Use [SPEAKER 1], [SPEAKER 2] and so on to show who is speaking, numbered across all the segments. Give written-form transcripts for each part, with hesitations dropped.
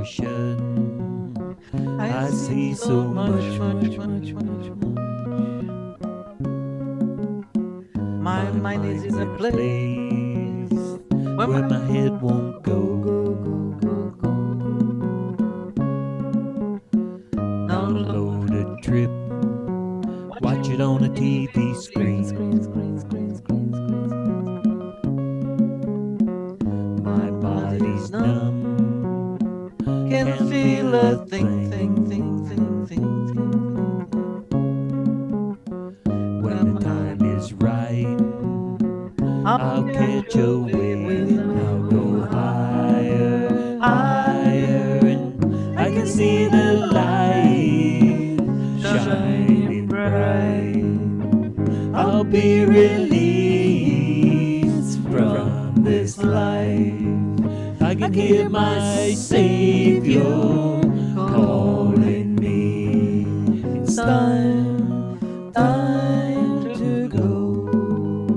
[SPEAKER 1] ocean. I see so much.
[SPEAKER 2] My
[SPEAKER 1] My
[SPEAKER 2] mind is
[SPEAKER 1] mind's
[SPEAKER 2] in a
[SPEAKER 1] in a
[SPEAKER 2] place
[SPEAKER 1] place
[SPEAKER 2] where
[SPEAKER 1] where
[SPEAKER 2] my
[SPEAKER 1] my head won't go.
[SPEAKER 2] download
[SPEAKER 1] Download a trip, watch it on a TV screen. My body's numb,
[SPEAKER 2] can
[SPEAKER 1] can't
[SPEAKER 2] feel
[SPEAKER 1] feel
[SPEAKER 2] a
[SPEAKER 1] a
[SPEAKER 2] thing.
[SPEAKER 1] thing. When
[SPEAKER 2] When
[SPEAKER 1] the time is right,
[SPEAKER 2] I'll
[SPEAKER 1] I'll
[SPEAKER 2] catch
[SPEAKER 1] catch
[SPEAKER 2] a
[SPEAKER 1] a
[SPEAKER 2] wave
[SPEAKER 1] wave.
[SPEAKER 2] and
[SPEAKER 1] I'll
[SPEAKER 2] I'll go
[SPEAKER 1] go higher, higher,
[SPEAKER 2] higher.
[SPEAKER 1] and
[SPEAKER 2] I
[SPEAKER 1] I can
[SPEAKER 2] can
[SPEAKER 1] see
[SPEAKER 2] see
[SPEAKER 1] the
[SPEAKER 2] the
[SPEAKER 1] light
[SPEAKER 2] light shining
[SPEAKER 1] shining
[SPEAKER 2] bright.
[SPEAKER 1] bright.
[SPEAKER 2] I'll
[SPEAKER 1] I'll
[SPEAKER 2] be
[SPEAKER 1] be
[SPEAKER 2] released
[SPEAKER 1] released
[SPEAKER 2] from
[SPEAKER 1] from
[SPEAKER 2] this
[SPEAKER 1] this
[SPEAKER 2] life.
[SPEAKER 1] life. I
[SPEAKER 2] I
[SPEAKER 1] can
[SPEAKER 2] can
[SPEAKER 1] hear
[SPEAKER 2] hear my
[SPEAKER 1] my
[SPEAKER 2] Savior
[SPEAKER 1] Savior
[SPEAKER 2] calling
[SPEAKER 1] calling
[SPEAKER 2] me.
[SPEAKER 1] me.
[SPEAKER 2] It's
[SPEAKER 1] It's
[SPEAKER 2] time, time
[SPEAKER 1] time
[SPEAKER 2] to
[SPEAKER 1] to
[SPEAKER 2] go.
[SPEAKER 1] go.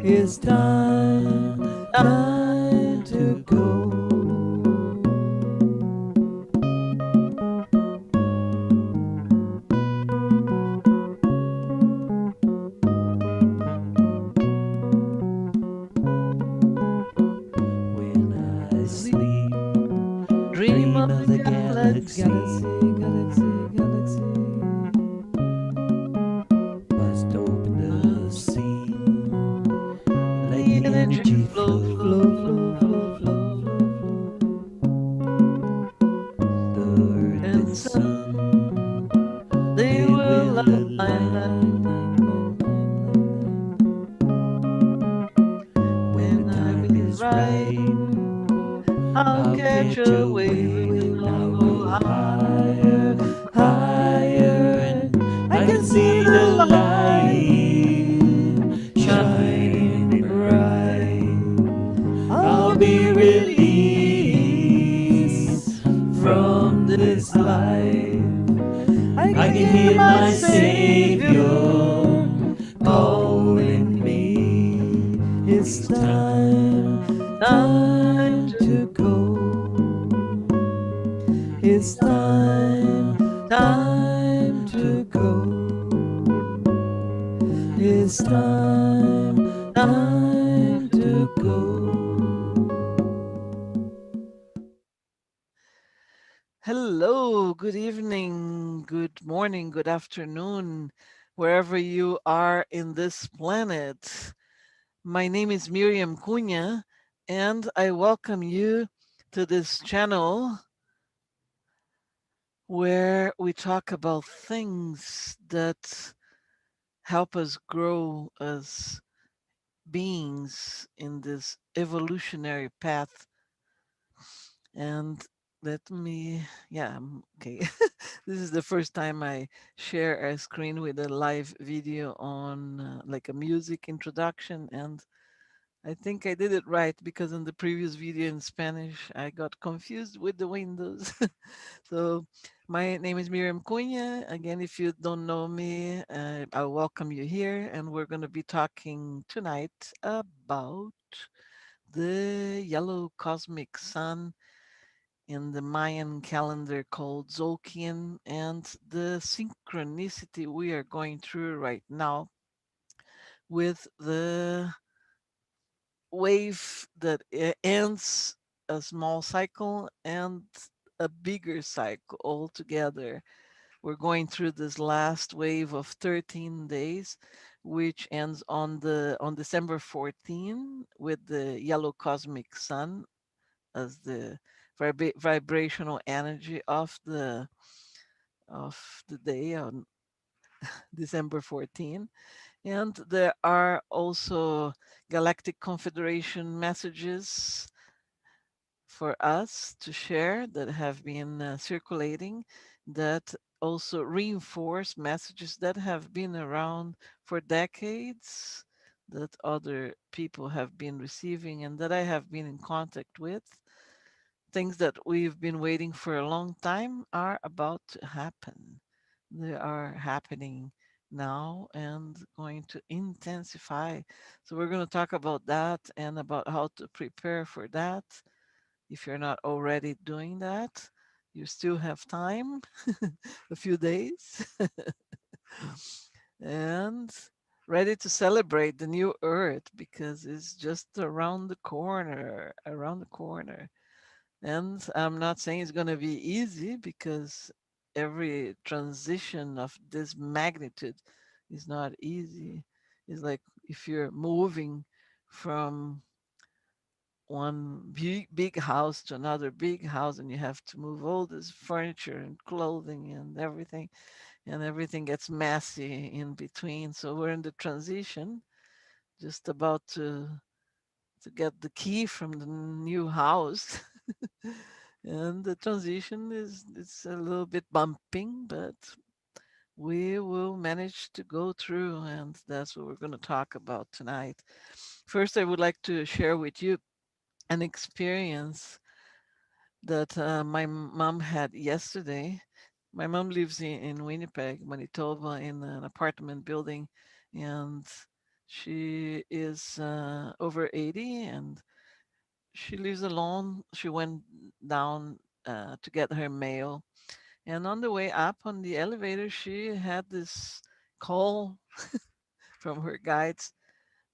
[SPEAKER 2] It's
[SPEAKER 1] It's
[SPEAKER 2] time, time
[SPEAKER 1] time
[SPEAKER 2] to
[SPEAKER 1] to
[SPEAKER 2] go.
[SPEAKER 1] go. When I sleep,
[SPEAKER 2] Dream
[SPEAKER 1] dream
[SPEAKER 2] of
[SPEAKER 1] of
[SPEAKER 2] the
[SPEAKER 1] the
[SPEAKER 2] galaxy,
[SPEAKER 1] galaxy.
[SPEAKER 2] galaxy.
[SPEAKER 1] Bust open the sea, let
[SPEAKER 2] The
[SPEAKER 1] the
[SPEAKER 2] energy
[SPEAKER 1] energy
[SPEAKER 2] flow, flow, flow, flow, flow, flow,
[SPEAKER 1] flow.
[SPEAKER 2] flow.
[SPEAKER 1] The earth
[SPEAKER 2] And
[SPEAKER 1] and
[SPEAKER 2] sun,
[SPEAKER 1] sun,
[SPEAKER 2] they
[SPEAKER 1] they
[SPEAKER 2] will
[SPEAKER 1] will
[SPEAKER 2] align, line, line, line,
[SPEAKER 1] align.
[SPEAKER 2] line, line, line.
[SPEAKER 1] When the
[SPEAKER 2] When time
[SPEAKER 1] time
[SPEAKER 2] is
[SPEAKER 1] is
[SPEAKER 2] right,
[SPEAKER 1] right,
[SPEAKER 2] I'll
[SPEAKER 1] I'll
[SPEAKER 2] catch
[SPEAKER 1] catch
[SPEAKER 2] a
[SPEAKER 1] a
[SPEAKER 2] wave
[SPEAKER 1] wave
[SPEAKER 2] and
[SPEAKER 1] and
[SPEAKER 2] I'll
[SPEAKER 1] I'll
[SPEAKER 2] go
[SPEAKER 1] go higher,
[SPEAKER 2] higher,
[SPEAKER 1] higher,
[SPEAKER 2] higher.
[SPEAKER 1] and
[SPEAKER 2] I
[SPEAKER 1] I
[SPEAKER 2] can
[SPEAKER 1] can
[SPEAKER 2] see
[SPEAKER 1] see
[SPEAKER 2] the
[SPEAKER 1] the
[SPEAKER 2] light
[SPEAKER 1] light
[SPEAKER 2] shining
[SPEAKER 1] shining
[SPEAKER 2] bright.
[SPEAKER 1] bright.
[SPEAKER 2] I'll
[SPEAKER 1] I'll
[SPEAKER 2] be
[SPEAKER 1] be
[SPEAKER 2] released
[SPEAKER 1] released
[SPEAKER 2] from
[SPEAKER 1] from
[SPEAKER 2] this
[SPEAKER 1] this
[SPEAKER 2] life.
[SPEAKER 1] life.
[SPEAKER 2] I
[SPEAKER 1] I
[SPEAKER 2] can
[SPEAKER 1] can
[SPEAKER 2] hear
[SPEAKER 1] hear
[SPEAKER 2] my
[SPEAKER 1] my
[SPEAKER 2] Savior
[SPEAKER 1] Savior
[SPEAKER 2] calling
[SPEAKER 1] calling
[SPEAKER 2] me.
[SPEAKER 1] me.
[SPEAKER 2] It's
[SPEAKER 1] It's
[SPEAKER 2] time,
[SPEAKER 1] time,
[SPEAKER 2] time
[SPEAKER 1] time
[SPEAKER 2] to
[SPEAKER 1] to
[SPEAKER 2] go.
[SPEAKER 1] go.
[SPEAKER 2] It's
[SPEAKER 1] It's
[SPEAKER 2] time,
[SPEAKER 1] time,
[SPEAKER 2] time
[SPEAKER 1] time
[SPEAKER 2] to
[SPEAKER 1] to
[SPEAKER 2] go.
[SPEAKER 1] go.
[SPEAKER 2] It's
[SPEAKER 1] It's
[SPEAKER 2] time,
[SPEAKER 1] time,
[SPEAKER 2] time
[SPEAKER 1] time
[SPEAKER 2] to
[SPEAKER 1] to
[SPEAKER 2] go.
[SPEAKER 1] go.
[SPEAKER 2] Hello, good evening, good morning, good afternoon, wherever you are in this planet. My name is Miriam Cunha, and I welcome you to this channel where we talk about things that help us grow as beings in this evolutionary path. And let me, yeah, okay. This is the first time I share a screen with a live video on like a music introduction. And I think I did it right because in the previous video in Spanish, I got confused with the windows. So my name is Miriam Cunha. Again, if you don't know me, I welcome you here. And we're going to be talking tonight about the yellow cosmic sun in the Mayan calendar called Tzolkin and the synchronicity we are going through right now with the wave that ends a small cycle and a bigger cycle altogether. We're going through this last wave of 13 days, which ends on December 14 with the yellow cosmic sun as the vibrational energy of the day on December 14. And there are also galactic confederation messages for us to share that have been circulating that also reinforce messages that have been around for decades that other people have been receiving and that I have been in contact with. Things that we've been waiting for a long time are about to happen. They are happening now and going to intensify. So, we're going to talk about that and about how to prepare for that. If you're not already doing that, you still have time, a few days, and ready to celebrate the new earth because it's just around the corner, around the corner. And I'm not saying it's going to be easy because every transition of this magnitude is not easy. It's like if you're moving from one big house to another big house and you have to move all this furniture and clothing and everything gets messy in between. So we're in the transition, just about to get the key from the new house. And the transition is it's a little bit bumping, but we will manage to go through, and that's what we're going to talk about tonight. First, I would like to share with you an experience that my mom had yesterday. My mom lives in Winnipeg, Manitoba, in an apartment building, and she is over 80 and she lives alone. She went down to get her mail. And on the way up on the elevator, she had this call from her guides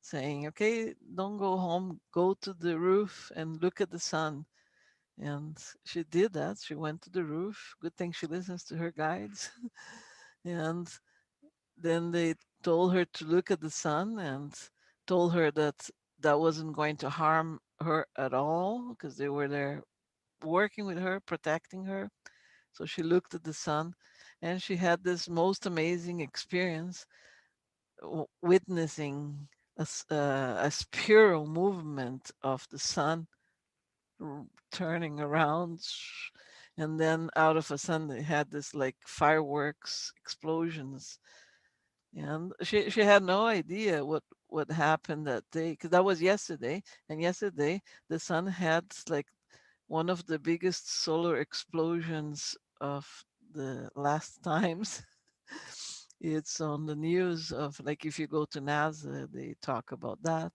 [SPEAKER 2] saying, okay, don't go home, go to the roof and look at the sun. And she did that. She went to the roof. Good thing she listens to her guides. And then they told her to look at the sun and told her that that wasn't going to harm her at all because they were there working with her, protecting her. So she looked at the sun and she had this most amazing experience witnessing a spiral movement of the sun turning around. And then out of a sudden, they had this like fireworks explosions. And she had no idea what happened that day because that was yesterday. And yesterday, the sun had like one of the biggest solar explosions of the last times. It's on the news of like if you go to NASA, they talk about that.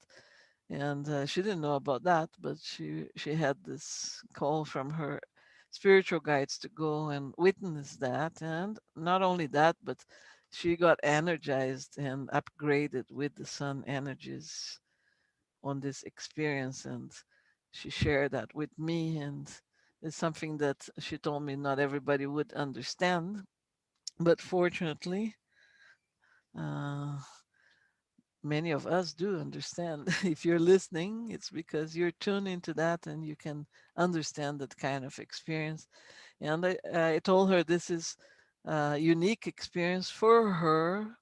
[SPEAKER 2] And she didn't know about that, but she had this call from her spiritual guides to go and witness that. And not only that, but she got energized and upgraded with the sun energies on this experience. And she shared that with me. And it's something that she told me not everybody would understand. But fortunately, uh, many of us do understand. If you're listening, it's because you're tuned into that and you can understand that kind of experience. And I told her this is a unique experience for her.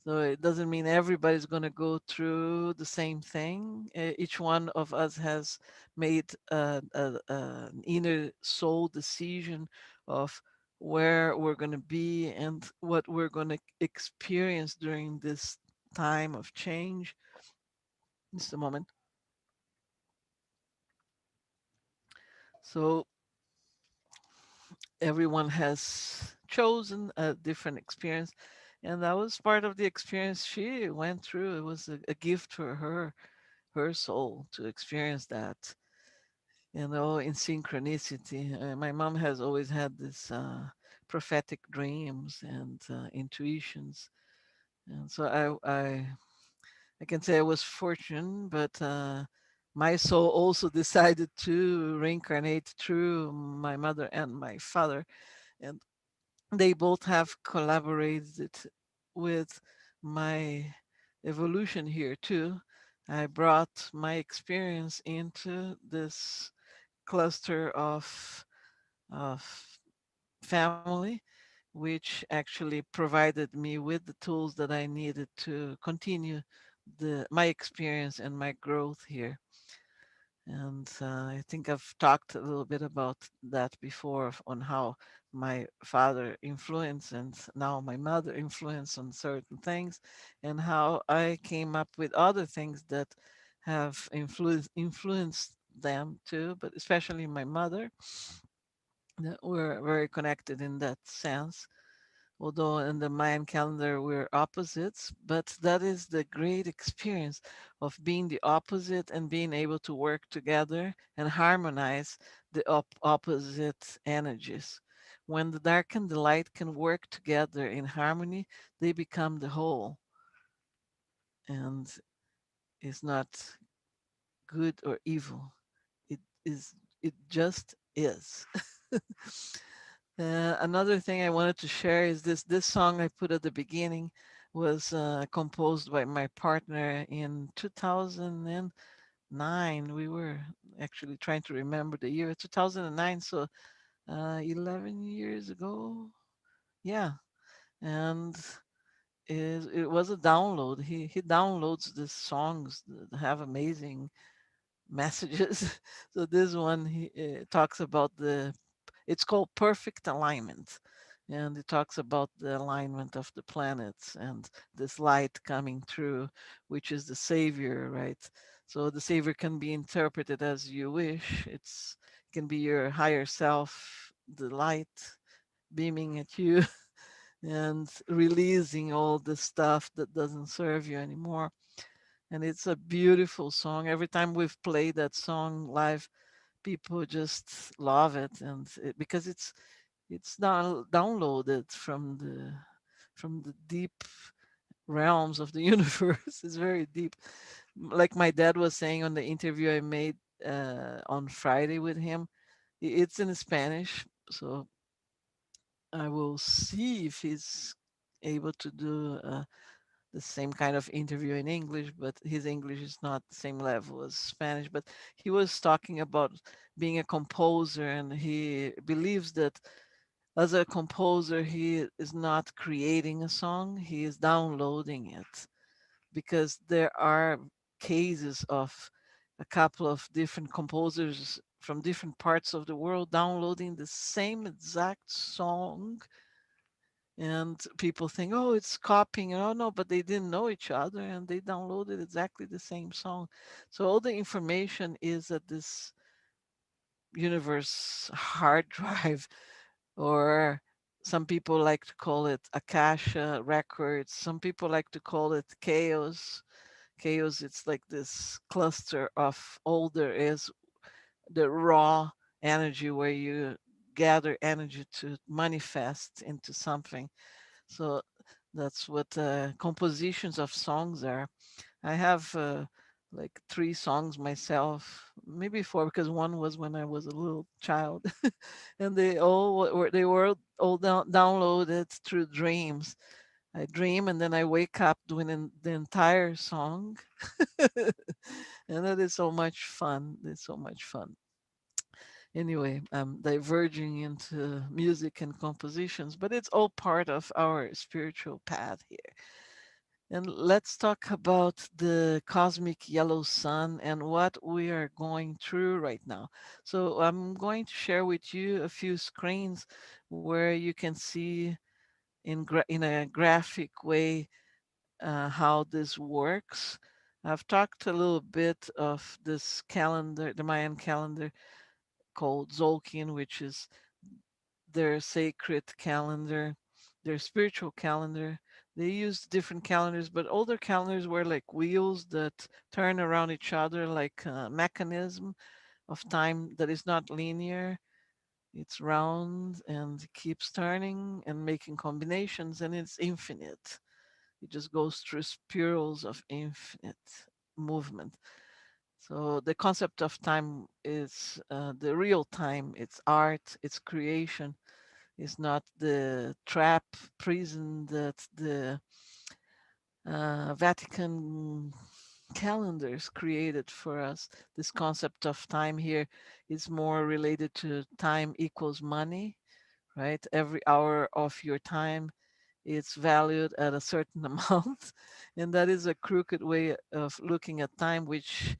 [SPEAKER 2] So it doesn't mean everybody's going to go through the same thing. Each one of us has made an inner soul decision of where we're going to be and what we're going to experience during this time of change. Just a moment. So everyone has chosen a different experience, and that was part of the experience she went through. It was a gift for her soul to experience that, in synchronicity. My mom has always had this prophetic dreams and intuitions, and so I can say I was fortunate, but my soul also decided to reincarnate through my mother and my father, and they both have collaborated with my evolution here too. I brought my experience into this cluster of family, which actually provided me with the tools that I needed to continue the my experience and my growth here. And I think I've talked a little bit about that before on how my father influenced and now my mother influenced on certain things, and how I came up with other things that have influenced them too, but especially my mother, that we're very connected in that sense. although in the Mayan calendar we're opposites, but that is the great experience of being the opposite and being able to work together and harmonize the opposite energies. When the dark and the light can work together in harmony, they become the whole, and it's not good or evil. It is. It just is. Another thing I wanted to share is this song I put at the beginning was composed by my partner in 2009. We were actually trying to remember the year 2009, so 11 years ago. Yeah, and it was a download. He downloads these songs that have amazing messages. So this one he talks about the it's called perfect alignment, and it talks about the alignment of the planets and this light coming through, which is the savior, right? So the savior can be interpreted as you wish. It can be your higher self, the light beaming at you and releasing all the stuff that doesn't serve you anymore. And it's a beautiful song. Every time we've played that song live, people just love it, and because it's downloaded from the deep realms of the universe. It's very deep. Like my dad was saying on the interview I made on Friday with him, it's in Spanish, so I will see if he's able to do the same kind of interview in English, but his English is not the same level as Spanish. But he was talking about being a composer, and he believes that as a composer, he is not creating a song, he is downloading it, because there are cases of a couple of different composers from different parts of the world downloading the same exact song, and people think, oh, it's copying. Oh no, but they didn't know each other and they downloaded exactly the same song. So all the information is at this universe hard drive, or some people like to call it Akasha records. Some people like to call it chaos. It's like this cluster of all there is, the raw energy where you gather energy to manifest into something. So that's what compositions of songs are. I have like three songs myself, maybe four, because one was when I was a little child, and they were all downloaded through dreams. I dream and then I wake up doing the entire song, and that is so much fun. It's so much fun. Anyway, I'm diverging into music and compositions, but it's all part of our spiritual path here. And let's talk about the cosmic yellow sun and what we are going through right now. So I'm going to share with you a few screens where you can see in a graphic way how this works. I've talked a little bit of this calendar, the Mayan calendar called Tzolkin, which is their sacred calendar, their spiritual calendar. They used different calendars, but older calendars were like wheels that turn around each other, like a mechanism of time that is not linear. It's round and keeps turning and making combinations, and it's infinite. It just goes through spirals of infinite movement. So the concept of time is the real time. It's art, it's creation. It's not the trap prison that the Vatican calendars created for us. This concept of time here is more related to time equals money, right? Every hour of your time it's valued at a certain amount, and that is a crooked way of looking at time, which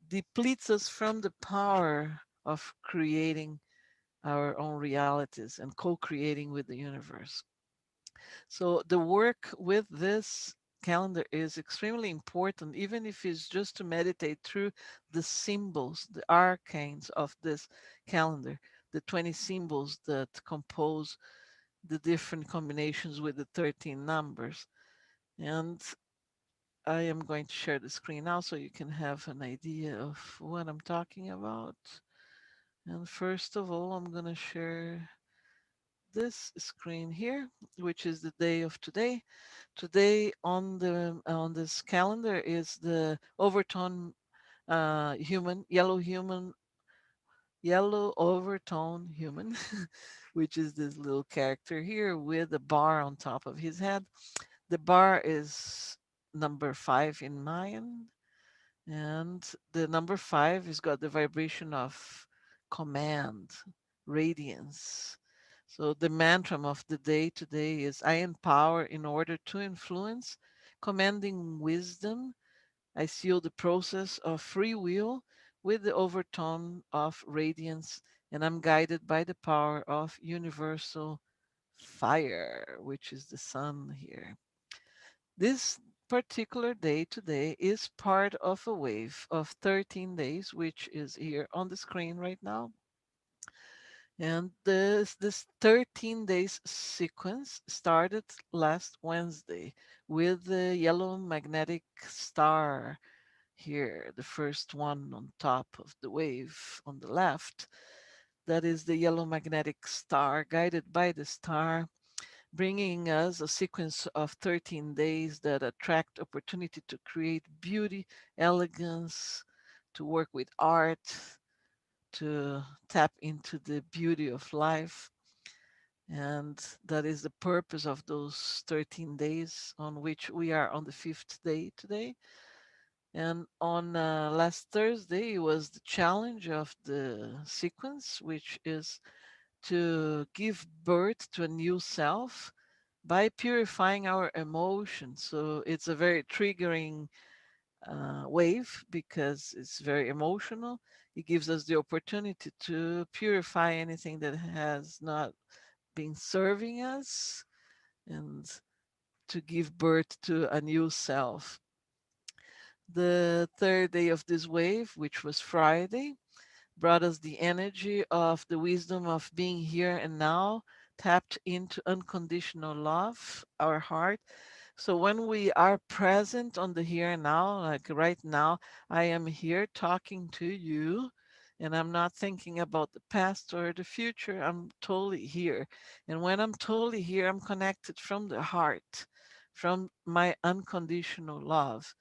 [SPEAKER 2] depletes us from the power of creating our own realities and co-creating with the universe. So the work with this calendar is extremely important, even if it's just to meditate through the symbols, the arcanes of this calendar, the 20 symbols that compose the different combinations with the 13 numbers. And I am going to share the screen now so you can have an idea of what I'm talking about. And first of all, I'm going to share this screen here, which is the day of today. Today on this calendar is the overtone human, yellow overtone human, which is this little character here with a bar on top of his head. The bar is number 5 in Mayan, and the number 5 has got the vibration of command, radiance. So the mantra of the day today is I empower in order to influence, commanding wisdom. I seal the process of free will with the overtone of radiance, and I'm guided by the power of universal fire, which is the sun here. This particular day today is part of a wave of 13 days, which is here on the screen right now. And this 13 days sequence started last Wednesday with the yellow magnetic star here, the first one on top of the wave on the left. That is the yellow magnetic star, guided by the star, bringing us a sequence of 13 days that attract opportunity to create beauty, elegance, to work with art, to tap into the beauty of life. And that is the purpose of those 13 days, on which we are on the fifth day today. And on last Thursday was the challenge of the sequence, which is to give birth to a new self by purifying our emotions. So it's a very triggering wave because it's very emotional. It gives us the opportunity to purify anything that has not been serving us and to give birth to a new self. The third day of this wave, which was Friday, brought us the energy of the wisdom of being here and now, tapped into unconditional love, our heart. So when we are present on the here and now, like right now, I am here talking to you. And I'm not thinking about the past or the future. I'm totally here. And when I'm totally here, I'm connected from the heart, from my unconditional love.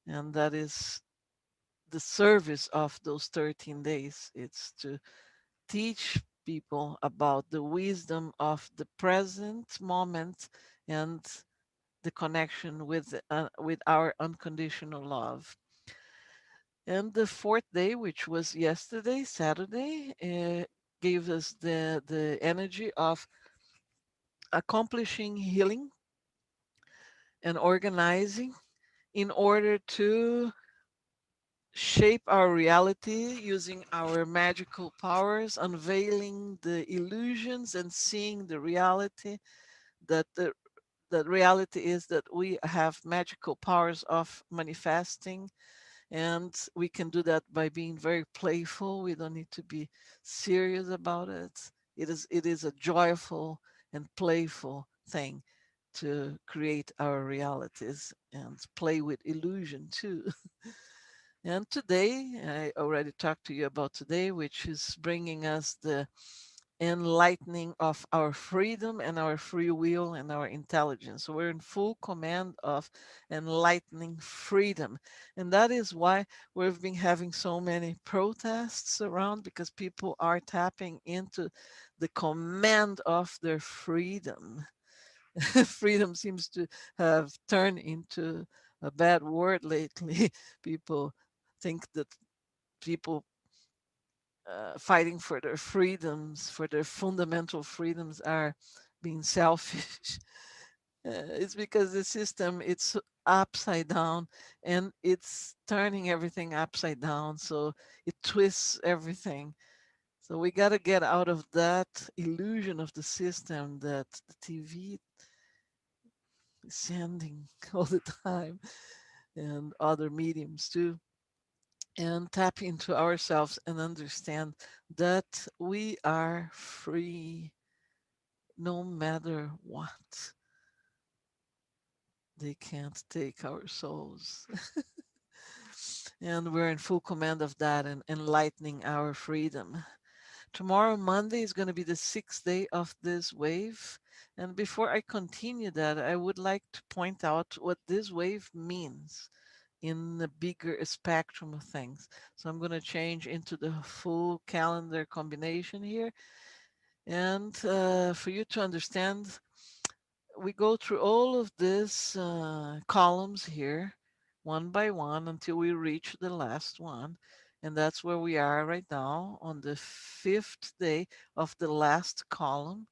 [SPEAKER 2] And that is the service of those 13 days. It's to teach people about the wisdom of the present moment and the connection with our unconditional love. And the fourth day, which was yesterday, Saturday, gave us the energy of accomplishing healing and organizing in order to shape our reality using our magical powers, unveiling the illusions and seeing the reality that the reality is that we have magical powers of manifesting, and we can do that by being very playful. We don't need to be serious about it. It is a joyful and playful thing to create our realities and play with illusion too. And today, I already talked to you about today, which is bringing us the enlightening of our freedom and our free will and our intelligence. So we're in full command of enlightening freedom. And that is why we've been having so many protests around, because people are tapping into the command of their freedom. Freedom seems to have turned into a bad word lately. People think that people fighting for their freedoms, for their fundamental freedoms, are being selfish. It's because the system it's upside down and it's turning everything upside down, so it twists everything. So we got to get out of that illusion of the system that the TV is sending all the time, and other mediums too, and tap into ourselves and understand that we are free. no matter what, they can't take our souls. And we're in full command of that and enlightening our freedom. Tomorrow, Monday, is going to be the sixth day of this wave. And before I continue that, I would like to point out what this wave means in the bigger spectrum of things. So I'm going to change into the full calendar combination here. And for you to understand, we go through all of these columns here, one by one, until we reach the last one. And that's where we are right now on the fifth day of the last column,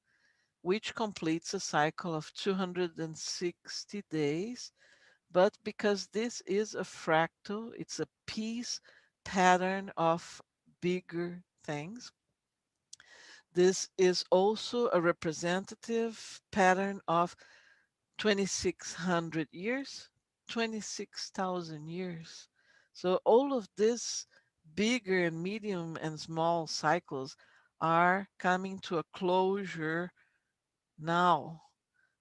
[SPEAKER 2] which completes a cycle of 260 days. But because this is a fractal, it's a piece pattern of bigger things. This is also a representative pattern of 2,600 years, 26,000 years. So all of this bigger and medium and small cycles are coming to a closure now.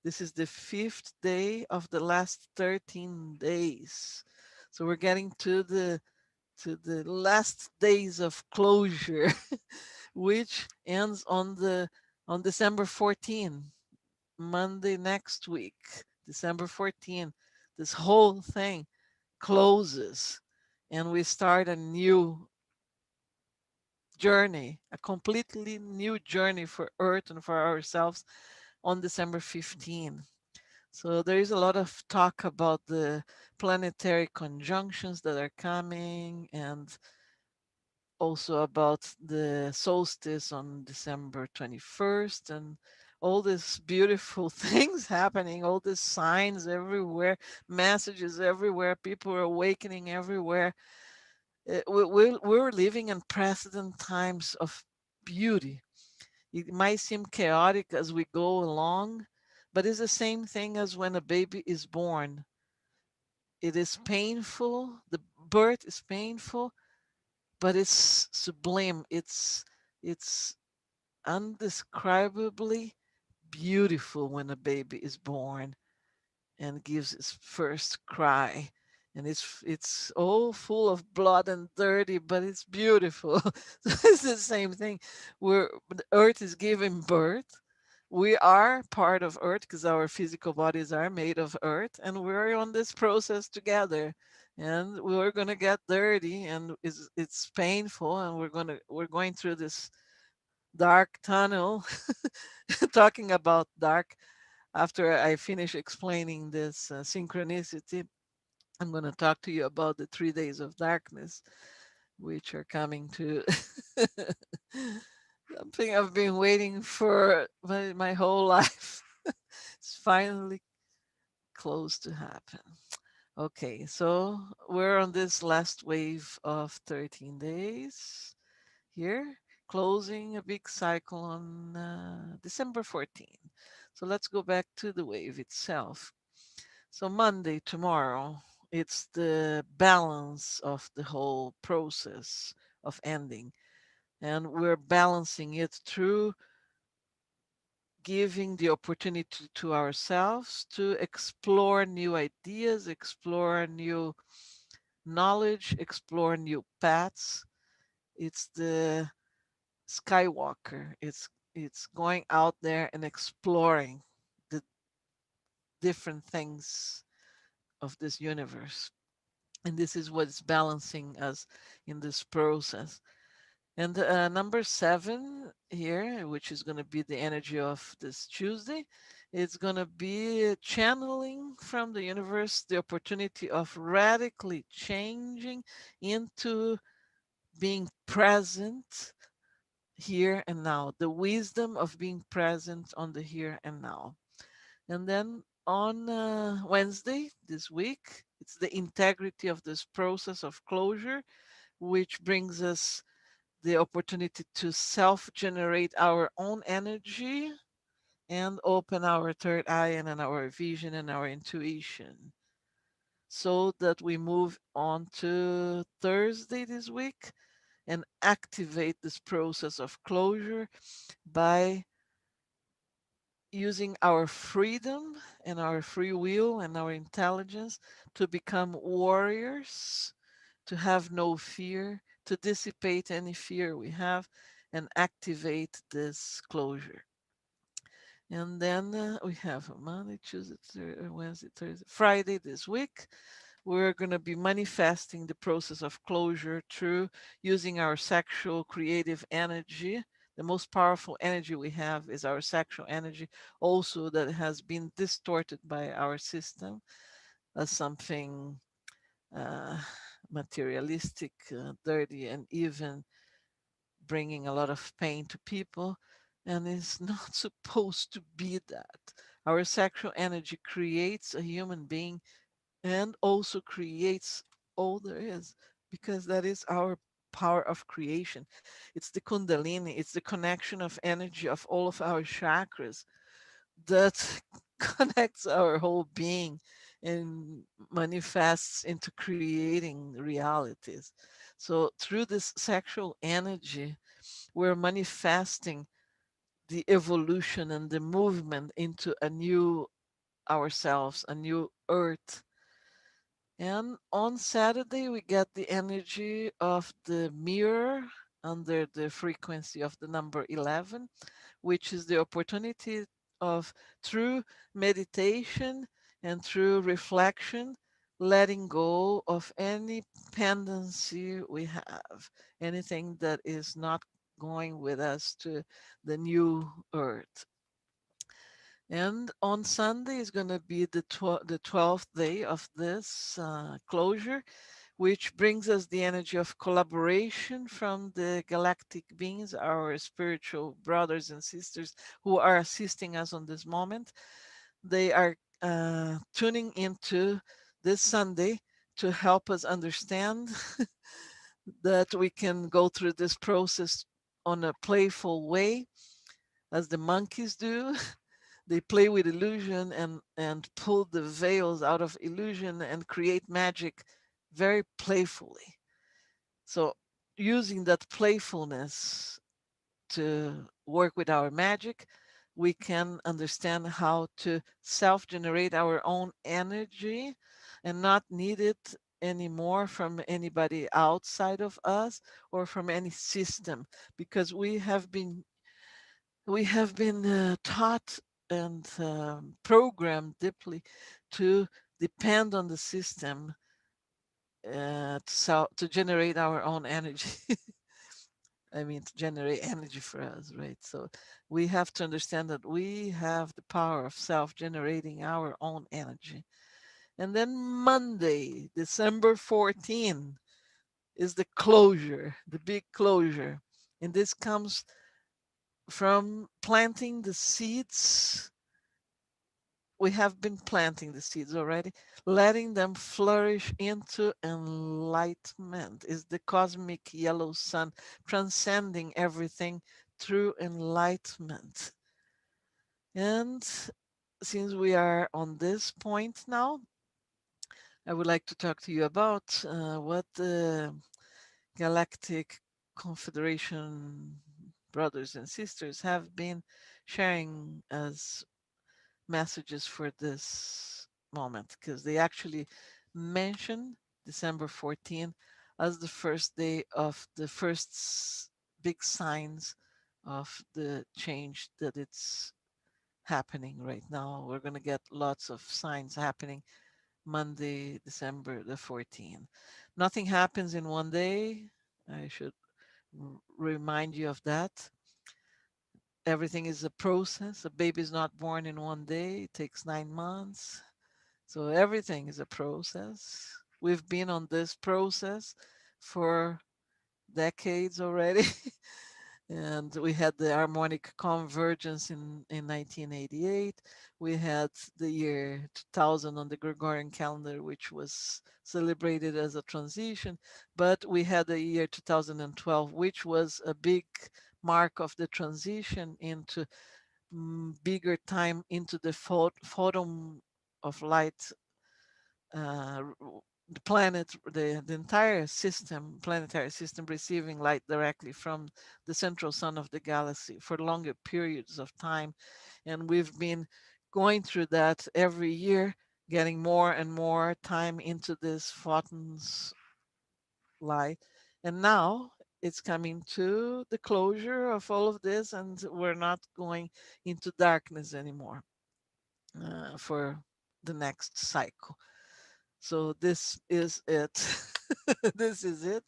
[SPEAKER 2] This is the fifth day of the last 13 days. So we're getting to the last days of closure, which ends on December 14, Monday next week, December 14. This whole thing closes and we start a new journey, a completely new journey for Earth and for ourselves on December 15. So there is a lot of talk about the planetary conjunctions that are coming and also about the solstice on December 21st and all these beautiful things happening, all these signs everywhere, messages everywhere, people are awakening everywhere. We're living in precedent times of beauty. It might seem chaotic as we go along, but it's the same thing as when a baby is born. It is painful, the birth is painful, but it's sublime. It's undescribably beautiful when a baby is born and gives its first cry. And it's all full of blood and dirty, but it's beautiful. So it's the same thing. Where the earth is giving birth. We are part of earth because our physical bodies are made of earth, and we're on this process together. And we're gonna get dirty, and it's painful, and we're going through this dark tunnel. Talking about dark, after I finish explaining this synchronicity, I'm going to talk to you about the 3 days of darkness, which are coming to something I've been waiting for my whole life. It's finally close to happen. Okay, so we're on this last wave of 13 days here, closing a big cycle on December 14. So let's go back to the wave itself. So Monday, tomorrow, it's the balance of the whole process of ending. And we're balancing it through giving the opportunity to ourselves to explore new ideas, explore new knowledge, explore new paths. It's the Skywalker. It's going out there and exploring the different things of this universe. And this is what's balancing us in this process. And number 7 here, which is going to be the energy of this Tuesday, it's going to be channeling from the universe the opportunity of radically changing into being present here and now, the wisdom of being present on the here and now. And then on Wednesday this week, it's the integrity of this process of closure, which brings us the opportunity to self generate our own energy and open our third eye and our vision and our intuition so that we move on to Thursday this week and activate this process of closure by using our freedom and our free will and our intelligence to become warriors, to have no fear, to dissipate any fear we have, and activate this closure. And then we have Monday, Tuesday, Wednesday, Thursday, Friday this week. We're going to be manifesting the process of closure through using our sexual creative energy. The most powerful energy we have is our sexual energy, also that has been distorted by our system as something uh, materialistic, dirty, and even bringing a lot of pain to people. And it's not supposed to be that. Our sexual energy creates a human being and also creates all there is, because that is our power of creation. It's the kundalini, it's the connection of energy of all of our chakras that connects our whole being and manifests into creating realities. So through this sexual energy, we're manifesting the evolution and the movement into a new ourselves, a new earth. And on Saturday, we get the energy of the mirror under the frequency of the number 11, which is the opportunity of, through meditation and through reflection, letting go of any pendency we have, anything that is not going with us to the new earth. And on Sunday is going to be the 12th day of this closure, which brings us the energy of collaboration from the galactic beings, our spiritual brothers and sisters who are assisting us on this moment. They are tuning into this Sunday to help us understand that we can go through this process on a playful way, as the monkeys do. They play with illusion and pull the veils out of illusion and create magic very playfully. So, using that playfulness to work with our magic, we can understand how to self generate our own energy and not need it anymore from anybody outside of us or from any system, because we have been taught and programmed deeply to depend on the system to generate our own energy. I mean, to generate energy for us, right? So we have to understand that we have the power of self generating our own energy. And then Monday, December 14, is the closure, the big closure. And this comes from planting the seeds. We have been planting the seeds already, letting them flourish into enlightenment. Is the cosmic yellow sun transcending everything through enlightenment. And since we are on this point now, I would like to talk to you about what the Galactic Confederation brothers and sisters have been sharing as messages for this moment, because they actually mention December 14 as the first day of the first big signs of the change that it's happening right now. We're going to get lots of signs happening Monday, December the 14th. Nothing happens in one day. I should remind you of that. Everything is a process. A baby is not born in one day, it takes 9 months. So everything is a process. We've been on this process for decades already. And we had the harmonic convergence in 1988. We had the year 2000 on the Gregorian calendar, which was celebrated as a transition. But we had the year 2012, which was a big mark of the transition into bigger time into the photon of light the planet, the entire system, planetary system, receiving light directly from the central sun of the galaxy for longer periods of time. And we've been going through that every year, getting more and more time into this photons light. And now it's coming to the closure of all of this, and we're not going into darkness anymore for the next cycle. So this is it. This is it.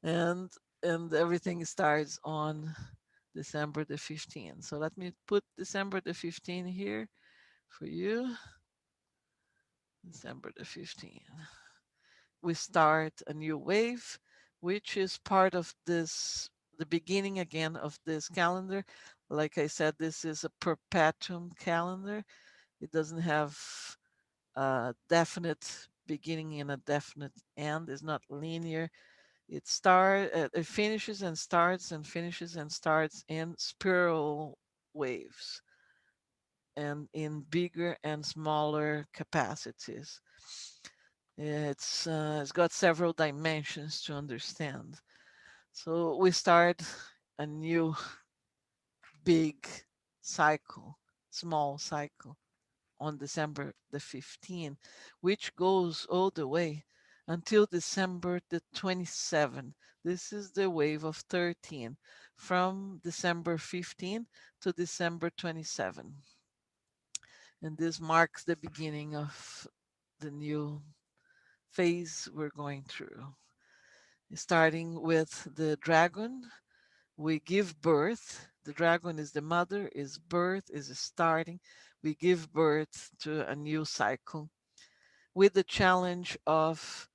[SPEAKER 2] And everything starts on December the 15th. So let me put December the 15th here for you. December the 15th. We start a new wave, which is part of this, the beginning again of this calendar. Like I said, this is a perpetuum calendar. It doesn't have a definite beginning and a definite end. It's not linear. It finishes and starts and finishes and starts in spiral waves and in bigger and smaller capacities. It's got several dimensions to understand. So we start a new big cycle, small cycle on December the 15th, which goes all the way until December the 27th. This is the wave of 13 from December 15 to December 27. And this marks the beginning of the new phase we're going through. Starting with the dragon, we give birth. The dragon is the mother, is birth, is starting. We give birth to a new cycle with the challenge of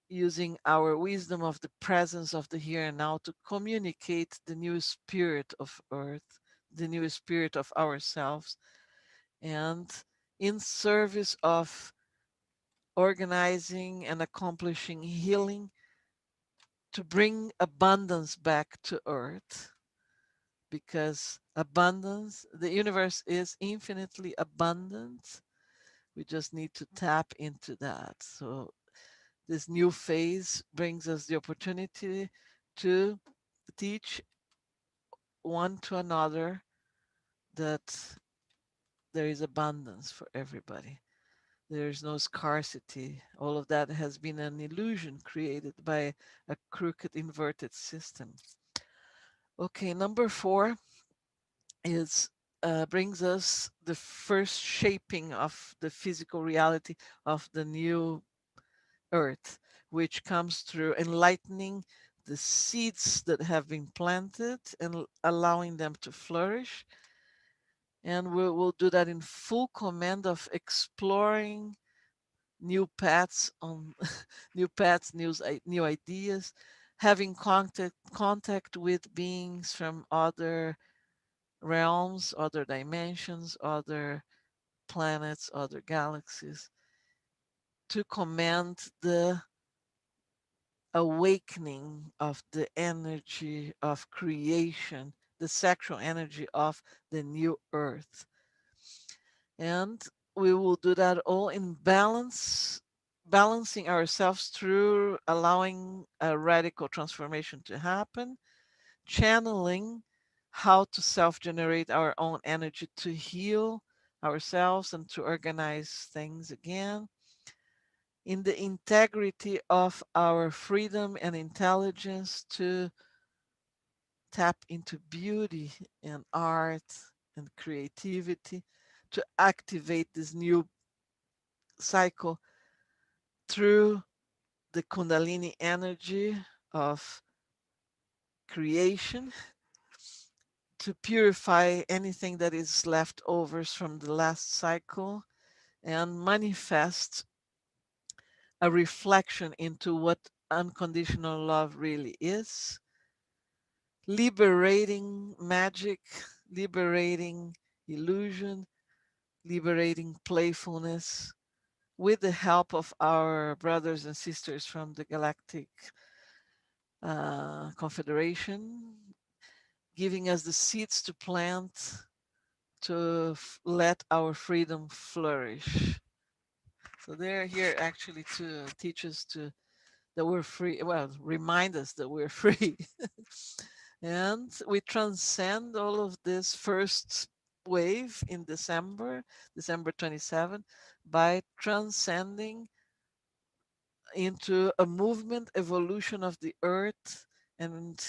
[SPEAKER 2] using our wisdom of the presence of the here and now to communicate the new spirit of earth, the new spirit of ourselves, and in service of organizing and accomplishing healing to bring abundance back to earth, because abundance, the universe is infinitely abundant. We just need to tap into that. So this new phase brings us the opportunity to teach one to another that there is abundance for everybody. There is no scarcity. All of that has been an illusion created by a crooked inverted system. Okay, number 4 is brings us the first shaping of the physical reality of the new earth, which comes through enlightening the seeds that have been planted and allowing them to flourish. And we'll do that in full command of exploring new paths on new paths, new ideas, having contact with beings from other realms, other dimensions, other planets, other galaxies, to command the awakening of the energy of creation, the sexual energy of the new earth. And we will do that all in balance, balancing ourselves through allowing a radical transformation to happen, channeling how to self generate our own energy to heal ourselves and to organize things again, in the integrity of our freedom and intelligence to tap into beauty and art and creativity, to activate this new cycle through the Kundalini energy of creation, to purify anything that is leftovers from the last cycle and manifest a reflection into what unconditional love really is, liberating magic, liberating illusion, liberating playfulness with the help of our brothers and sisters from the Galactic Confederation, giving us the seeds to plant to let our freedom flourish. So they're here actually to teach us to that we're free. Well, remind us that we're free, and we transcend all of this first wave in December 27, by transcending into a movement evolution of the earth and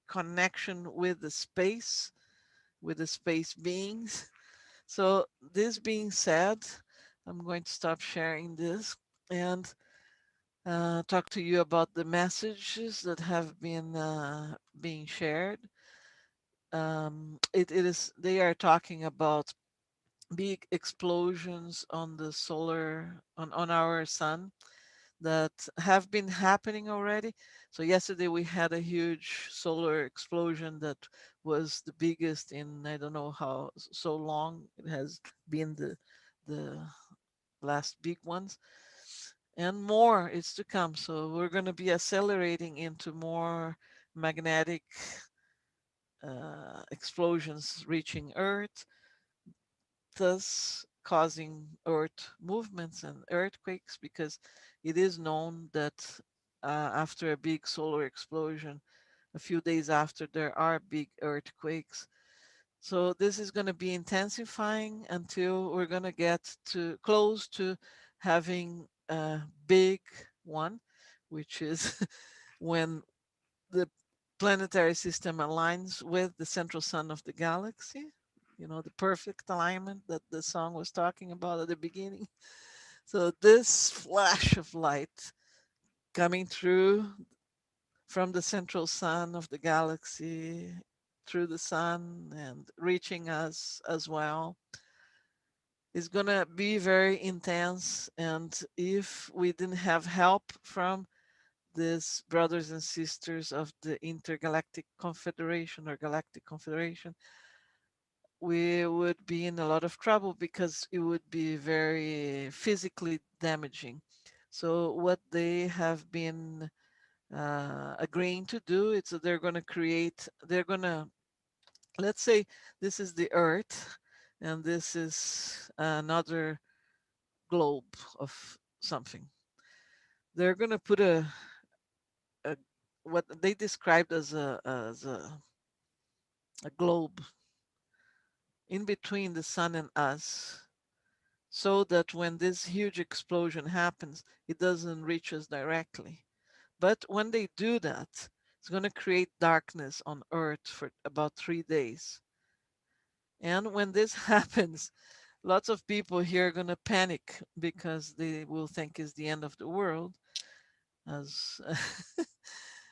[SPEAKER 2] connection with the space beings. So this being said, I'm going to stop sharing this and talk to you about the messages that have been being shared. It is they are talking about big explosions on the solar on our sun that have been happening already. So yesterday we had a huge solar explosion that was the biggest in I don't know how so long it has been the last big ones, and more is to come. So we're going to be accelerating into more magnetic explosions reaching Earth, thus causing earth movements and earthquakes, because it is known that after a big solar explosion, a few days after, there are big earthquakes. So this is going to be intensifying until we're going to get to close to having a big one, which is when the planetary system aligns with the central sun of the galaxy. You know, the perfect alignment that the song was talking about at the beginning. So, this flash of light coming through from the central sun of the galaxy through the sun and reaching us as well is going to be very intense. And if we didn't have help from these brothers and sisters of the Intergalactic Confederation or Galactic Confederation, we would be in a lot of trouble because it would be very physically damaging. So, what they have been agreeing to do is that they're going to, let's say, this is the Earth and this is another globe of something. They're going to put a what they described as a globe in between the sun and us, so that when this huge explosion happens, it doesn't reach us directly. But when they do that, it's going to create darkness on Earth for about 3 days. And when this happens, lots of people here are going to panic because they will think it's the end of the world. As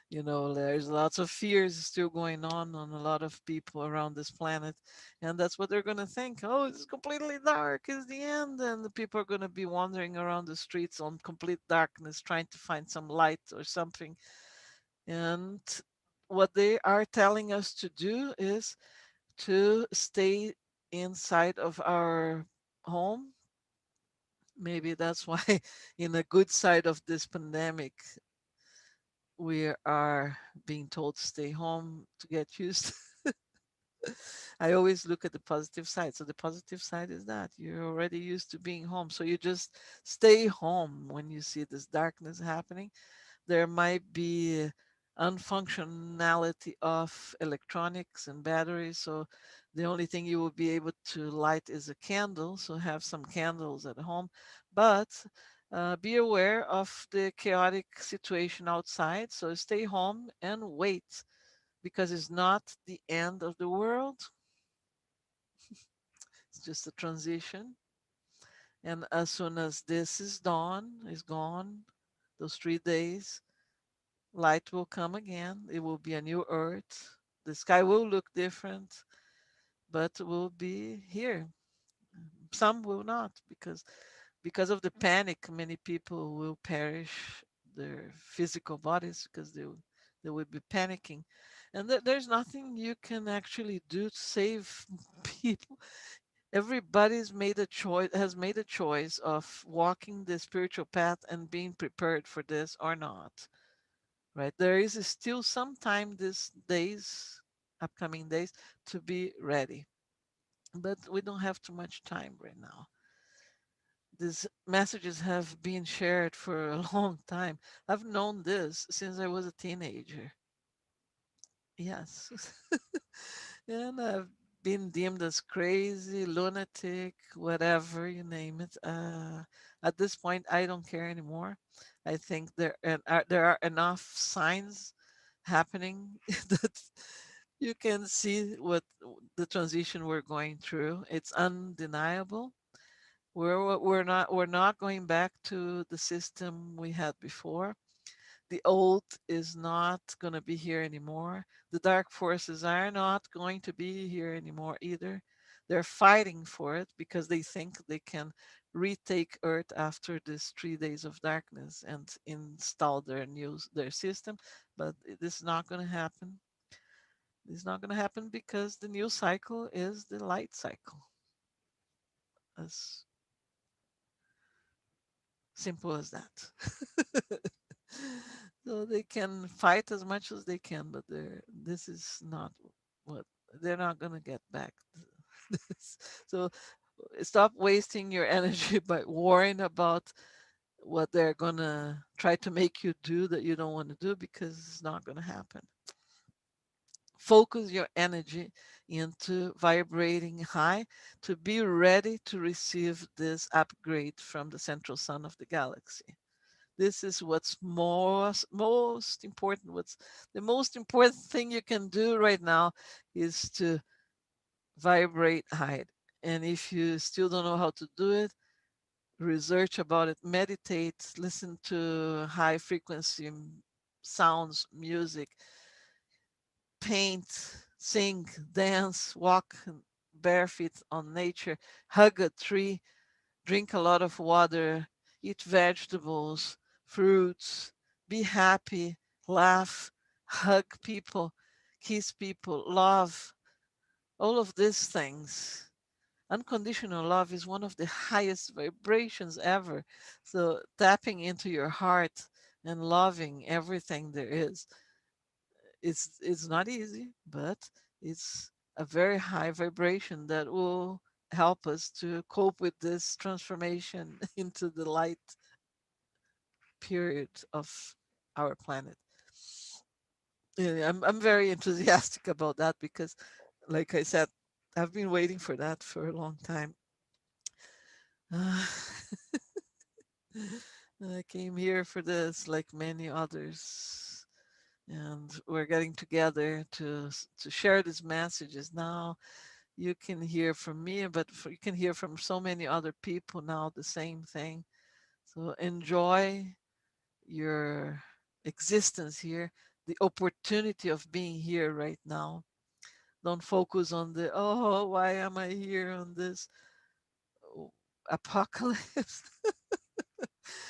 [SPEAKER 2] you know, there's lots of fears still going on a lot of people around this planet, and that's what they're going to think. Oh, it's completely dark, it's the end, and the people are going to be wandering around the streets on complete darkness trying to find some light or something. And what they are telling us to do is to stay inside of our home. Maybe that's why in a good side of this pandemic we are being told to stay home to get used. I always look at the positive side. So the positive side is that you're already used to being home. So you just stay home when you see this darkness happening. There might be unfunctionality of electronics and batteries. So the only thing you will be able to light is a candle. So have some candles at home. But be aware of the chaotic situation outside. So stay home and wait, because it's not the end of the world. It's just a transition. And as soon as this is gone, those 3 days, light will come again. It will be a new earth. The sky will look different, but will be here. Some will not, because of the panic. Many people will perish their physical bodies because they will be panicking, and there's nothing you can actually do to save people. Everybody's made a choice, has made a choice of walking the spiritual path and being prepared for this or not. Right? There is still some time these days, upcoming days, to be ready. But we don't have too much time right now. These messages have been shared for a long time. I've known this since I was a teenager. Yes. And I've been deemed as crazy, lunatic, whatever you name it. At this point, I don't care anymore. I think there are enough signs happening that you can see what the transition we're going through. It's undeniable. We're not going back to the system we had before. The old is not going to be here anymore. The dark forces are not going to be here anymore either. They're fighting for it because they think they can retake Earth after this 3 days of darkness and install their system. But this is not going to happen. This is not going to happen because the new cycle is the light cycle. As simple as that. So they can fight as much as they can, but this is not what they're not going to get back. This. So stop wasting your energy by worrying about what they're going to try to make you do that you don't want to do because it's not going to happen. Focus your energy into vibrating high to be ready to receive this upgrade from the central sun of the galaxy. This is what's most important. What's the most important thing you can do right now is to vibrate high. And if you still don't know how to do it, research about it, meditate, listen to high frequency sounds, music, paint, sing, dance, walk barefoot on nature, hug a tree, drink a lot of water, eat vegetables, fruits, be happy, laugh, hug people, kiss people, love, all of these things. Unconditional love is one of the highest vibrations ever. So, tapping into your heart and loving everything there is, it's not easy, but it's a very high vibration that will help us to cope with this transformation into the light period of our planet. Yeah, I'm very enthusiastic about that because, like I said, I've been waiting for that for a long time. Uh, I came here for this, like many others, and we're getting together to share these messages now. You can hear from me, but you can hear from so many other people now the same thing. So enjoy your existence here, the opportunity of being here right now. Don't focus on the, oh, why am I here on this apocalypse?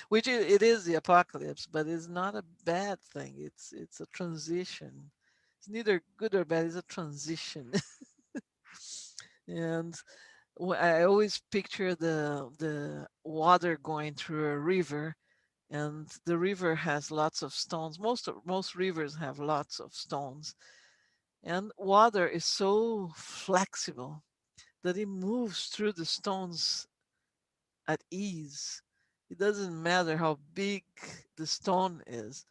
[SPEAKER 2] Which it is the apocalypse, but it's not a bad thing. It's a transition. It's neither good or bad. It's a transition. And I always picture the water going through a river, and the river has lots of stones. Most rivers have lots of stones, and water is so flexible that it moves through the stones at ease. It doesn't matter how big the stone is.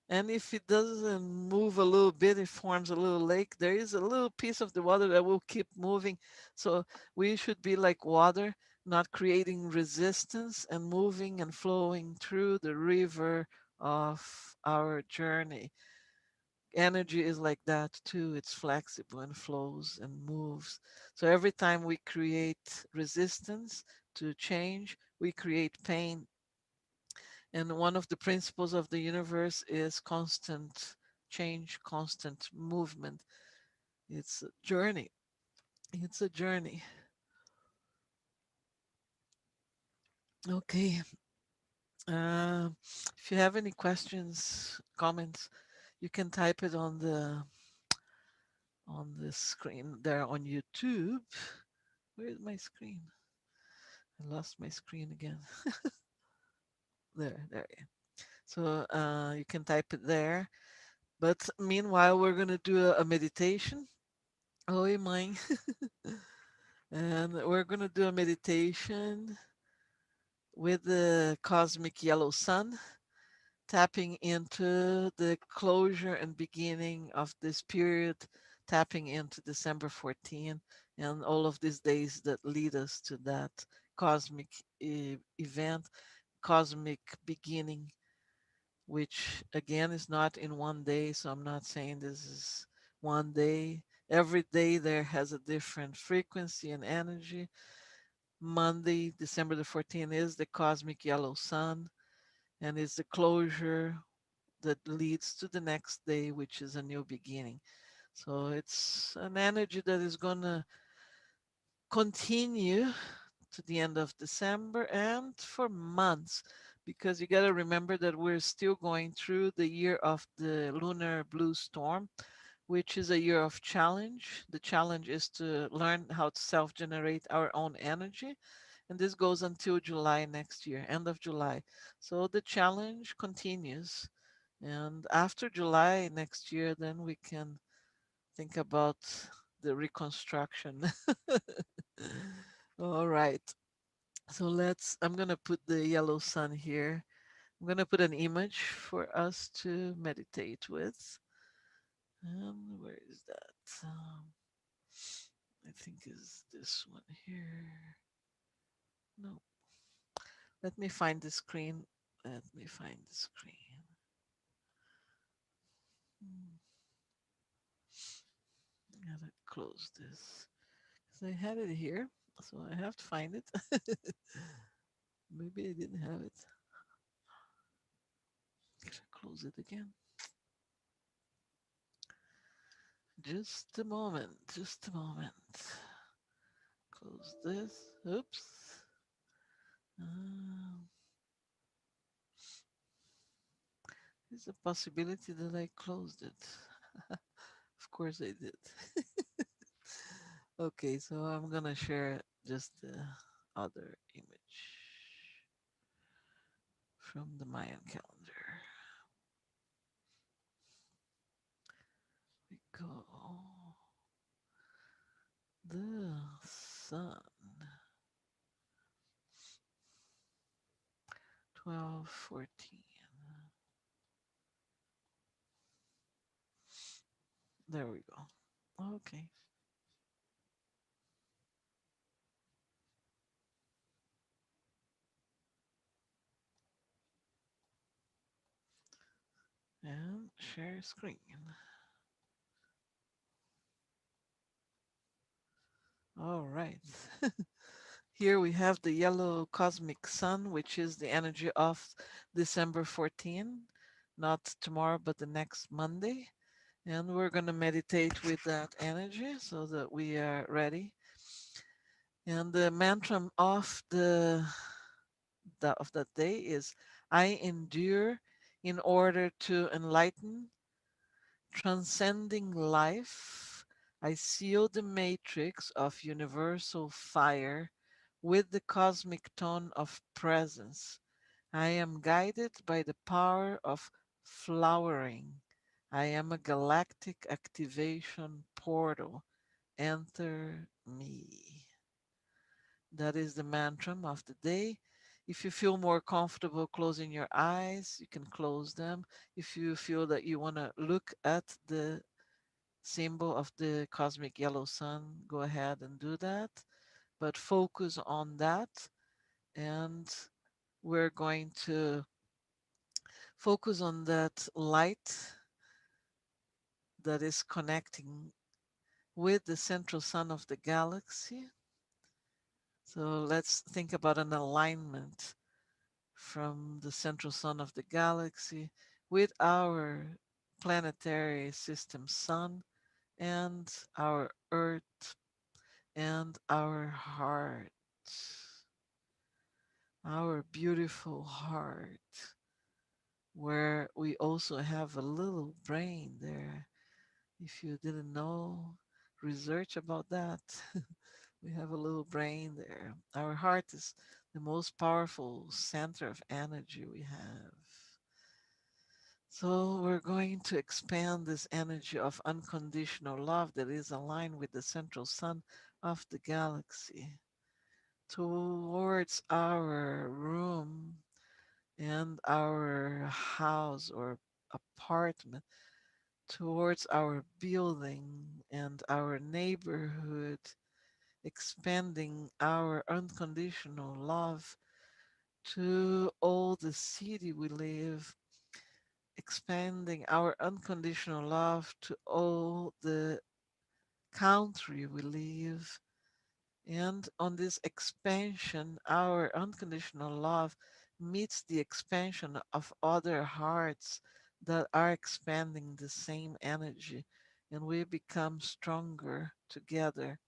[SPEAKER 2] And if it doesn't move a little bit, it forms a little lake. There is a little piece of the water that will keep moving. So we should be like water, not creating resistance and moving and flowing through the river of our journey. Energy is like that too. It's flexible and flows and moves. So every time we create resistance to change, we create pain. And one of the principles of the universe is constant change, constant movement. It's a journey. It's a journey. Okay. Uh, if you have any questions, comments, you can type it on the screen there on YouTube. Where's my screen? I lost my screen again. There. So you can type it there. But meanwhile, we're gonna do a meditation. Oi, mãe. And we're gonna do a meditation with the cosmic yellow sun, tapping into the closure and beginning of this period, tapping into December 14 and all of these days that lead us to that cosmic event, cosmic beginning, which again is not in one day. So I'm not saying this is one day. Every day there has a different frequency and energy. Monday, December the 14th, is the cosmic yellow sun and is the closure that leads to the next day, which is a new beginning. So it's an energy that is going to continue to the end of December and for months, because you got to remember that we're still going through the year of the lunar blue storm, which is a year of challenge. The challenge is to learn how to self generate our own energy. And this goes until July next year, end of July. So the challenge continues. And after July next year, then we can think about the reconstruction. All right. So I'm going to put the yellow sun here. I'm going to put an image for us to meditate with. And where is that? I think is this one here. No, let me find the screen. Let me find the screen. Hmm, gotta close this. So I had it here, so I have to find it. Maybe I didn't have it. Gotta close it again. Just a moment. Just a moment. Close this. Oops. Um, there's a possibility that I closed it. Of course I did. Okay, so I'm gonna share just the other image from the Mayan calendar. We go the sun, 12:14. There we go. Okay. And share screen. All right. Here we have the yellow cosmic sun, which is the energy of December 14, not tomorrow, but the next Monday. And we're going to meditate with that energy so that we are ready. And the mantra of of that day is I endure in order to enlighten, transcending life. I seal the matrix of universal fire with the cosmic tone of presence. I am guided by the power of flowering. I am a galactic activation portal. Enter me. That is the mantra of the day. If you feel more comfortable closing your eyes, you can close them. If you feel that you want to look at the symbol of the cosmic yellow sun, go ahead and do that. But focus on that. And we're going to focus on that light that is connecting with the central sun of the galaxy. So let's think about an alignment from the central sun of the galaxy with our planetary system sun and our earth and our heart, our beautiful heart, where we also have a little brain there. If you didn't know, research about that. We have a little brain there. Our heart is the most powerful center of energy we have. So we're going to expand this energy of unconditional love that is aligned with the central sun of the galaxy towards our room and our house or apartment, towards our building and our neighborhood, expanding our unconditional love to all the city we live, expanding our unconditional love to all the country we live. And on this expansion, our unconditional love meets the expansion of other hearts that are expanding the same energy, and we become stronger together.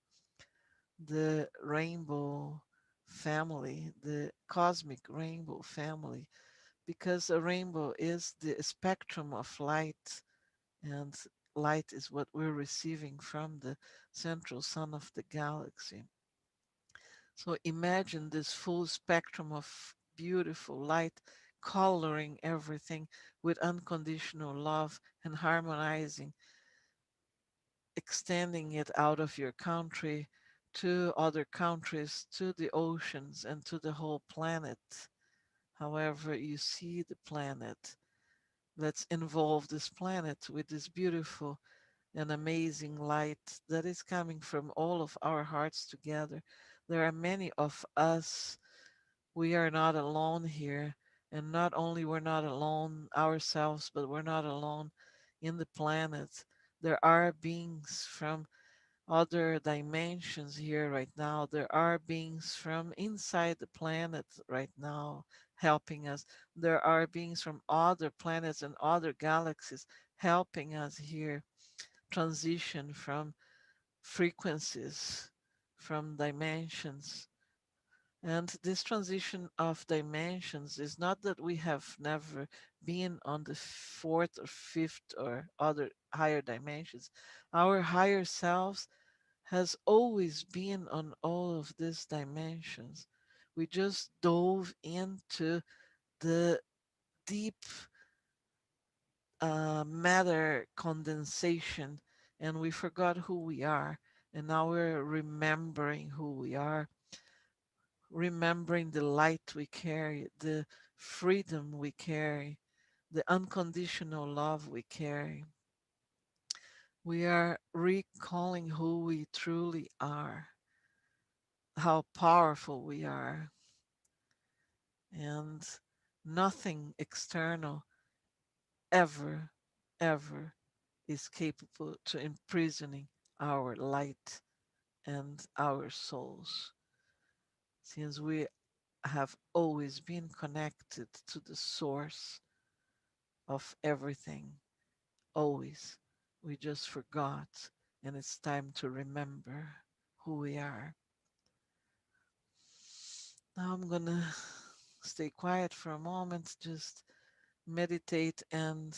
[SPEAKER 2] The rainbow family, the cosmic rainbow family, because a rainbow is the spectrum of light, and light is what we're receiving from the central sun of the galaxy. So imagine this full spectrum of beautiful light coloring everything with unconditional love and harmonizing, extending it out of your country to other countries, to the oceans, and to the whole planet. However, you see the planet. Let's involve this planet with this beautiful and amazing light that is coming from all of our hearts together. There are many of us. We are not alone here. And not only we're not alone ourselves, but we're not alone in the planet. There are beings from other dimensions here right now. There are beings from inside the planet right now helping us. There are beings from other planets and other galaxies helping us here transition from frequencies, from dimensions. And this transition of dimensions is not that we have never been on the fourth or fifth or other higher dimensions. Our higher selves has always been on all of these dimensions. We just dove into the deep matter condensation and we forgot who we are. And now we're remembering who we are, remembering the light we carry, the freedom we carry, the unconditional love we carry. We are recalling who we truly are, how powerful we are, and nothing external ever, ever is capable to imprisoning our light and our souls, since we have always been connected to the source of everything, always. We just forgot, and it's time to remember who we are. Now I'm gonna stay quiet for a moment, just meditate and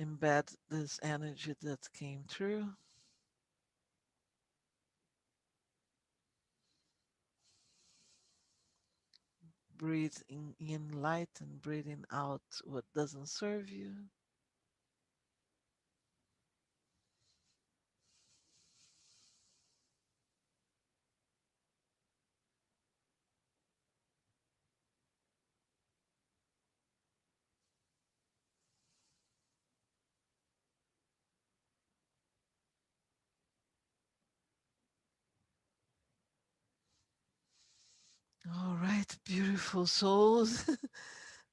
[SPEAKER 2] embed this energy that came through. Breathing in light and breathing out what doesn't serve you. All right, beautiful souls.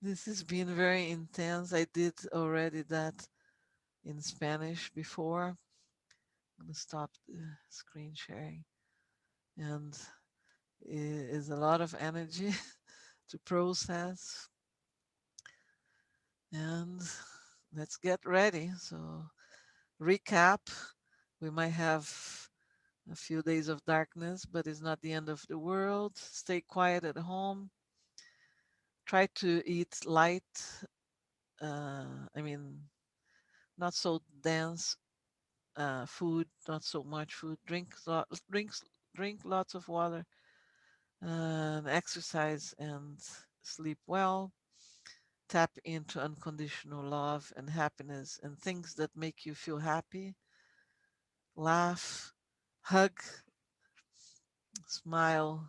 [SPEAKER 2] This has been very intense. I did already that in Spanish before. I'm going to stop the screen sharing. And it is a lot of energy to process. And let's get ready. So, recap, we might have a few days of darkness, but it's not the end of the world. Stay quiet at home. Try to eat light. I mean, not so dense food, not so much food. Drink lots of water, and exercise and sleep well. Tap into unconditional love and happiness and things that make you feel happy. Laugh, hug, Smile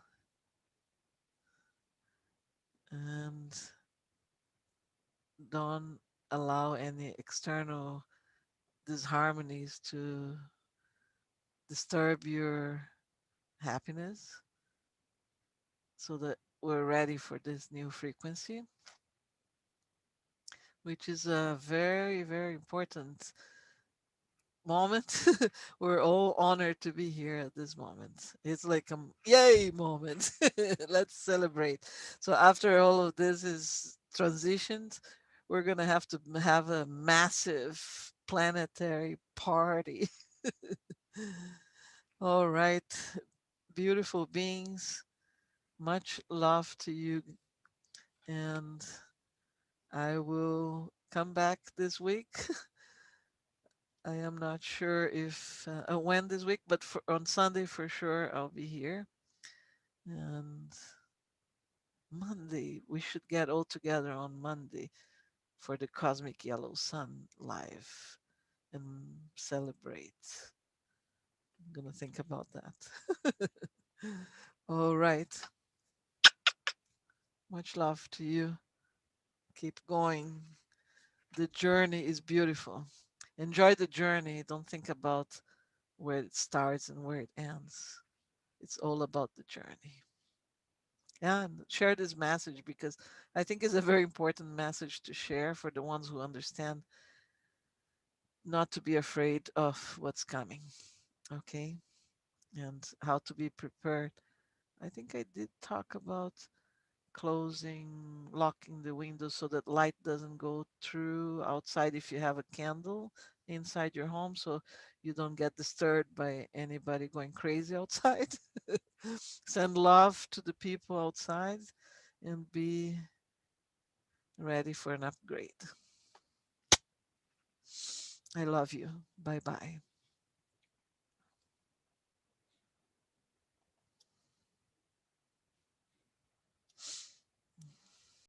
[SPEAKER 2] and don't allow any external disharmonies to disturb your happiness so that we're ready for this new frequency, which is a very, very important moment. We're all honored to be here at this moment. It's like a yay moment. Let's celebrate. So after all of this is transitioned, we're gonna have to have a massive planetary party. All right, beautiful beings. Much love to you, and I will come back this week. I am not sure if when this week, but on Sunday for sure I'll be here. And Monday, we should get all together on Monday for the Cosmic Yellow Sun live and celebrate. I'm gonna think about that. All right. Much love to you. Keep going. The journey is beautiful. Enjoy the journey. Don't think about where it starts and where it ends. It's all about the journey. Yeah, and share this message because I think it's a very important message to share for the ones who understand not to be afraid of what's coming. Okay, and how to be prepared. I think I did talk about closing, locking the windows so that light doesn't go through outside if you have a candle inside your home so you don't get disturbed by anybody going crazy outside. Send love to the people outside and be ready for an upgrade. I love you. Bye bye.